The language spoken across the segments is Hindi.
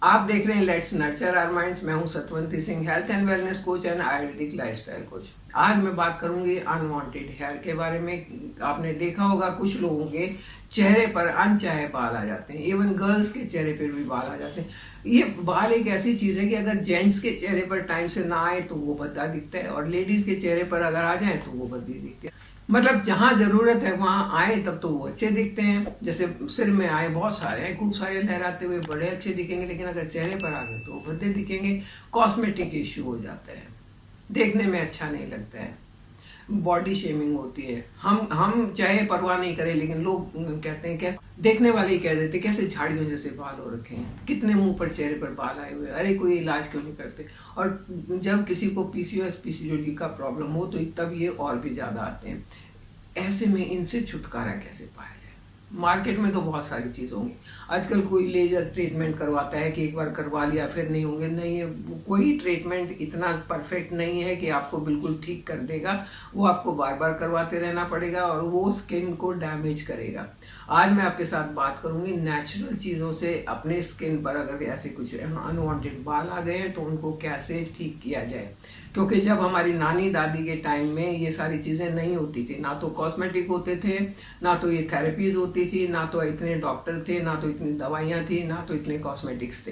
आप देख रहे हैं लेट्स नर्चर आवर माइंड्स। मैं हूं Satwanti Singh, health and wellness coach and ayurvedic lifestyle coach. आज मैं बात करूंगी अनवांटेड हेयर के बारे में। आपने देखा होगा कुछ लोगों के चेहरे पर अनचाहे बाल आ जाते हैं, इवन गर्ल्स के चेहरे पर भी बाल आ जाते हैं। ये बाल एक ऐसी चीज है कि अगर जेंट्स के चेहरे पर टाइम से ना आए तो वो भद्दा दिखता है, और लेडीज के चेहरे पर अगर आ जाए तो वो भद्दी दिखती है। मतलब जहां जरूरत है वहां आए तब तो वो अच्छे दिखते हैं। जैसे सिर में आए बहुत सारे हैं, खूब सारे लहराते हुए बड़े अच्छे दिखेंगे, लेकिन अगर चेहरे पर आ गए तो वो भद्दे दिखेंगे। कॉस्मेटिक इश्यू हो जाता है, देखने में अच्छा नहीं लगता है, बॉडी शेमिंग होती है। हम चाहे परवाह नहीं करें, लेकिन लोग कहते हैं, कैसे देखने वाले ही कह देते कैसे झाड़ियों जैसे बाल हो रखे हैं, कितने मुंह पर चेहरे पर बाल आए हुए, अरे कोई इलाज क्यों नहीं करते। और जब किसी को पीसीओएस पीसीओडी का प्रॉब्लम हो तो तब ये और भी ज्यादा आते हैं। ऐसे में इनसे छुटकारा कैसे पाया जाए? मार्केट में तो बहुत सारी चीज होंगी। आजकल कोई लेजर ट्रीटमेंट करवाता है कि एक बार करवा लिया फिर नहीं होंगे। नहीं है, कोई ट्रीटमेंट इतना परफेक्ट नहीं है कि आपको बिल्कुल ठीक कर देगा। वो आपको बार बार करवाते रहना पड़ेगा और वो स्किन को डैमेज करेगा। आज मैं आपके साथ बात करूंगी नेचुरल चीजों से अपने स्किन पर अगर ऐसे कुछ अनवांटेड बाल आ गए हैं तो उनको कैसे ठीक किया जाए। क्योंकि जब हमारी नानी दादी के टाइम में ये सारी चीजें नहीं होती थी, ना तो कॉस्मेटिक होते थे, ना तो ये थेरेपीज होती थी, ना तो इतने डॉक्टर थे, ना तो इतनी दवाइयां थी, ना तो इतने कॉस्मेटिक्स थे।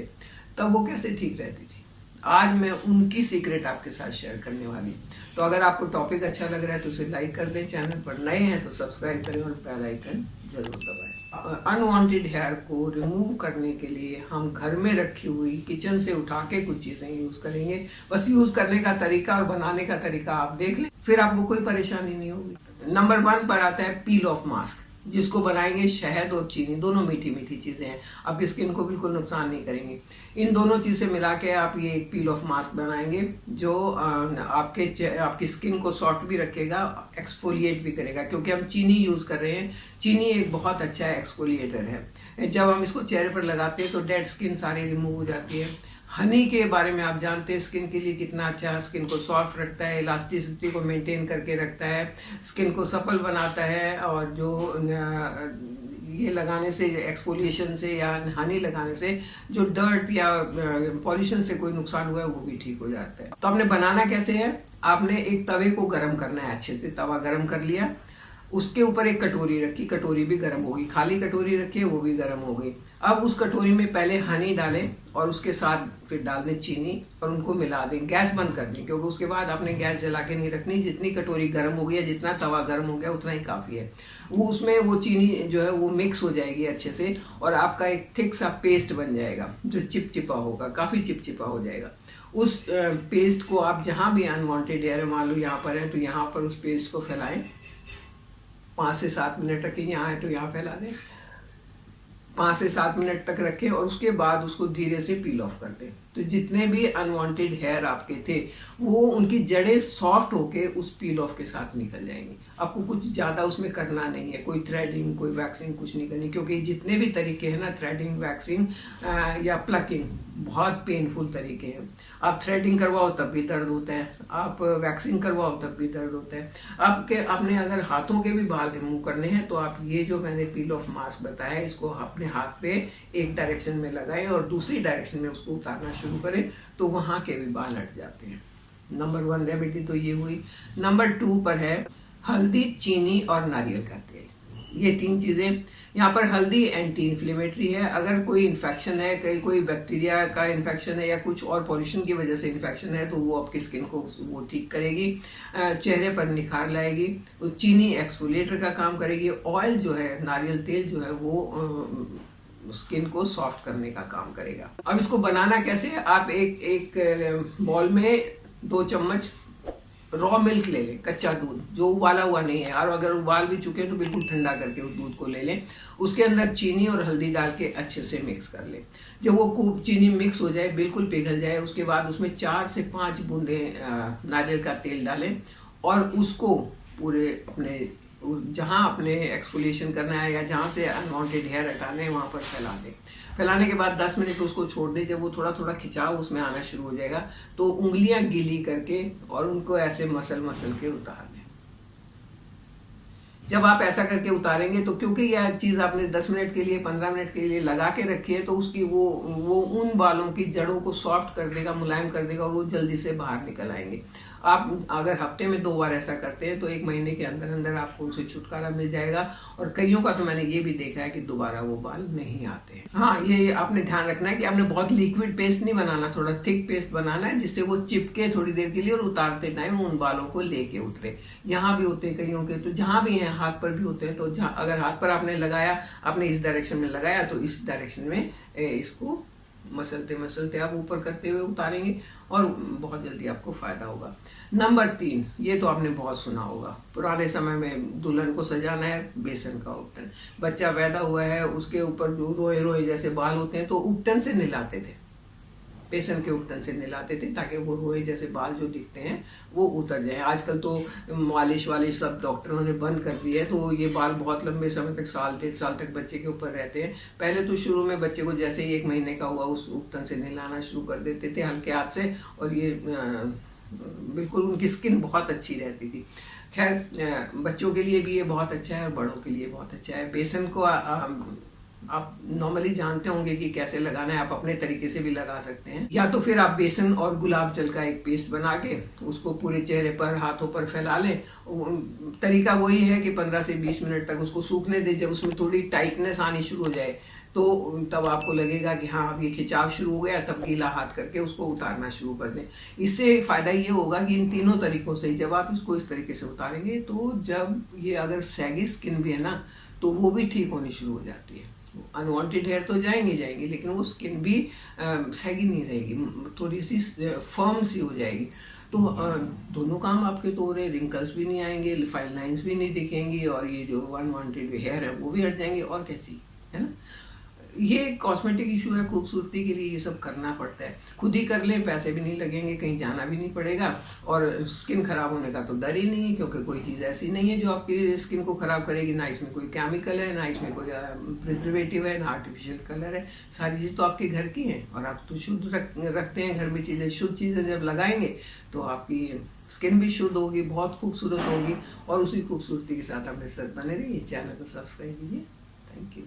तब वो कैसे ठीक रहती थी? आज मैं उनकी सीक्रेट आपके साथ शेयर करने वाली हूँ। तो अगर आपको टॉपिक अच्छा लग रहा है तो उसे लाइक कर दें, चैनल पर नए हैं तो सब्सक्राइब करें और बेल आइकन जरूर दबाएं। अनवांटेड हेयर को रिमूव करने के लिए हम घर में रखी हुई किचन से उठा के कुछ चीजें यूज करेंगे। बस यूज करने का तरीका और बनाने का तरीका आप देख लें, फिर आपको कोई परेशानी नहीं होगी। नंबर 1 पर आता है पील ऑफ मास्क, जिसको बनाएंगे शहद और चीनी, दोनों मीठी मीठी चीजें हैं, आपकी स्किन को बिल्कुल नुकसान नहीं करेंगी। इन दोनों चीज से मिला के आप ये एक पील ऑफ मास्क बनाएंगे जो आपकी स्किन को सॉफ्ट भी रखेगा, एक्सफोलिएट भी करेगा। क्योंकि हम चीनी यूज कर रहे हैं, चीनी एक बहुत अच्छा एक्सफोलिएटर है। जब हम इसको चेहरे पर लगाते हैं तो डेड स्किन सारी रिमूव हो जाती है। हनी के बारे में आप जानते हैं स्किन के लिए कितना अच्छा है, स्किन को सॉफ्ट रखता है, इलास्टिसिटी को मेंटेन करके रखता है, स्किन को सपल बनाता है। और जो ये लगाने से, एक्सफोलिएशन से या हनी लगाने से जो डर्ट या पॉल्यूशन से कोई नुकसान हुआ है वो भी ठीक हो जाता है। तो आपने बनाना कैसे है? आपने एक तवे को गर्म करना है, अच्छे से तवा गर्म कर लिया, उसके ऊपर एक कटोरी रखी, कटोरी भी गर्म होगी, खाली कटोरी रखी वो भी गर्म हो गई। अब उस कटोरी में पहले हनी डालें और उसके साथ फिर डाल दें चीनी और उनको मिला दें। गैस बंद कर दें, क्योंकि उसके बाद आपने गैस जला के नहीं रखनी। जितनी कटोरी गर्म हो गई है, जितना तवा गर्म हो गया उतना ही काफी है। वो उसमें वो चीनी जो है वो मिक्स हो जाएगी अच्छे से और आपका एक थिक सा पेस्ट बन जाएगा जो चिपचिपा होगा, काफी चिपचिपा हो जाएगा। उस पेस्ट को आप जहां भी अनवांटेड हेयर, मान लो यहाँ पर है तो यहाँ पर उस पेस्ट को फैलाएं। 5 से 7 मिनट रखें, यहाँ है तो यहाँ फैला दें, 5 से 7 मिनट तक रखें और उसके बाद उसको धीरे से पील ऑफ कर दें। तो जितने भी अनवांटेड हेयर आपके थे वो उनकी जड़ें सॉफ्ट होके उस पील ऑफ के साथ निकल जाएंगी। आपको कुछ ज्यादा उसमें करना नहीं है, कोई थ्रेडिंग, कोई वैक्सिंग कुछ नहीं करनी। क्योंकि जितने भी तरीके हैं ना, थ्रेडिंग, वैक्सिंग या प्लकिंग, बहुत पेनफुल तरीके हैं। आप थ्रेडिंग करवाओ तब भी दर्द होता है, आप वैक्सिंग करवाओ तब भी दर्द होता है। आपने अगर हाथों के भी बाल रिमूव करने हैं तो आप ये जो मैंने पील ऑफ मास्क बताया है इसको अपने हाथ पे एक डायरेक्शन में लगाएं और दूसरी डायरेक्शन में उसको उतारना शुरू करें तो वहां के भी बाल हट जाते हैं। नंबर 1 रेमेडी तो ये हुई। नंबर 2 पर है हल्दी, चीनी और नारियल का तेल। ये 3 चीजें। यहाँ पर हल्दी एंटी इन्फ्लेमेटरी है। अगर कोई इन्फेक्शन है, कहीं कोई बैक्टीरिया का इन्फेक्शन है या कुछ और पॉल्यूशन की वजह से इन्फेक्शन है तो वो आपकी स्किन को वो ठीक करेगी, चेहरे पर निखार लाएगी। चीनी एक्सफोलिएटर का काम करेगी। ऑयल जो है, नारियल तेल जो है वो स्किन को सॉफ्ट करने का काम करेगा। अब इसको बनाना कैसे है? आप एक बॉल में 2 चम्मच रॉ मिल्क ले लें, कच्चा दूध जो उबाला हुआ नहीं है, और अगर उबाल भी चुके हैं तो बिल्कुल ठंडा करके उस दूध को ले लें। उसके अंदर चीनी और हल्दी डाल के अच्छे से मिक्स कर लें। जब वो खूब चीनी मिक्स हो जाए, बिल्कुल पिघल जाए, उसके बाद उसमें 4 से 5 बूंदे नारियल का तेल डालें और उसको पूरे अपने जहां आपने एक्सफोलिएशन करना है या जहां से अनवांटेड हेयर हटाने हैं वहां पर फैला दें। फैलाने के बाद 10 मिनट उसको छोड़ दें। जब वो थोड़ा थोड़ा खिंचाव उसमें आना शुरू हो जाएगा तो उंगलियां गीली करके और उनको ऐसे मसल मसल के उतार दें। जब आप ऐसा करके उतारेंगे तो क्योंकि यह चीज आपने 10 मिनट के लिए 15 मिनट के लिए लगा के रखी है, तो उसकी वो उन बालों की जड़ों को सॉफ्ट कर देगा, मुलायम कर देगा, और वो जल्दी से बाहर निकल आएंगे। आप अगर हफ्ते में 2 बार ऐसा करते हैं तो 1 महीने के अंदर अंदर आपको उनसे छुटकारा मिल जाएगा। और कईयों का तो मैंने ये भी देखा है कि दोबारा वो बाल नहीं आते हैं। हाँ, ये आपने ध्यान रखना है कि आपने बहुत लिक्विड पेस्ट नहीं बनाना, थोड़ा थिक पेस्ट बनाना है जिससे वो चिपके थोड़ी देर के लिए और उतारते टाइम उन बालों को लेके उतरे। यहाँ भी होते हैं कईयों के, तो जहां भी हैं हाथ पर भी होते हैं, तो अगर हाथ पर आपने लगाया, आपने इस डायरेक्शन में लगाया तो इस डायरेक्शन में इसको मसलते मसलते आप ऊपर करते हुए उतारेंगे और बहुत जल्दी आपको फायदा होगा। नंबर 3, ये तो आपने बहुत सुना होगा, पुराने समय में दुल्हन को सजाना है, बेसन का उपटन। बच्चा पैदा हुआ है, उसके ऊपर जो रोए रोए जैसे बाल होते हैं तो उपटन से नहलाते थे, बेसन के उपटन से नहलाते थे ताकि वो रोए जैसे बाल जो दिखते हैं वो उतर जाए। आजकल तो मालिश वालिश सब डॉक्टरों ने बंद कर दी है, तो ये बाल बहुत लंबे समय तक, 1.5 साल तक बच्चे के ऊपर रहते हैं। पहले तो शुरू में बच्चे को जैसे ही 1 महीने का हुआ उस उपटन से नहलाना शुरू कर देते थे हल्के हाथ से, और ये बिल्कुल उनकी स्किन बहुत अच्छी रहती थी। खैर, बच्चों के लिए भी ये बहुत अच्छा है और बड़ों के लिए बहुत अच्छा है। बेसन को आप नॉर्मली जानते होंगे कि कैसे लगाना है, आप अपने तरीके से भी लगा सकते हैं। या तो फिर आप बेसन और गुलाब जल का एक पेस्ट बना के उसको पूरे चेहरे पर, हाथों पर फैला लें। तरीका वही है कि 15 से 20 मिनट तक उसको सूखने दें। जब उसमें थोड़ी टाइटनेस आनी शुरू हो जाए तो तब आपको लगेगा कि हाँ अब ये खिंचाव शुरू हो गया, तब गीला हाथ करके उसको उतारना शुरू कर दें। इससे फायदा ये होगा कि इन तीनों तरीकों से जब आप इसको इस तरीके से उतारेंगे तो जब ये अगर सैगी स्किन भी है ना तो वो भी ठीक होनी शुरू हो जाती है। अनवांटेड हेयर तो जाएंगे लेकिन वो स्किन भी सैगी नहीं रहेगी, थोड़ी सी फर्म सी हो जाएगी। तो दोनों काम आपके तो हो रहे, रिंकल्स भी नहीं आएंगे, फाइन लाइंस भी नहीं दिखेंगी, और ये जो अनवांटेड हेयर है वो भी हट जाएंगे, और कैसी है ना। ये कॉस्मेटिक इशू है, खूबसूरती के लिए ये सब करना पड़ता है। खुद ही कर लें, पैसे भी नहीं लगेंगे, कहीं जाना भी नहीं पड़ेगा, और स्किन खराब होने का तो डर ही नहीं है, क्योंकि कोई चीज़ ऐसी नहीं है जो आपकी स्किन को खराब करेगी। ना इसमें कोई केमिकल है, ना इसमें कोई प्रिजर्वेटिव है, ना आर्टिफिशियल कलर है। सारी चीज़ तो आपके घर की है, और आप तो शुद्ध रखते हैं घर में चीज़ें। शुद्ध चीज़ें जब लगाएंगे तो आपकी स्किन भी शुद्ध होगी, बहुत खूबसूरत होगी, और उसी खूबसूरती के साथ अपने साथ बने रहिए। चैनल को सब्सक्राइब कीजिए। Thank you.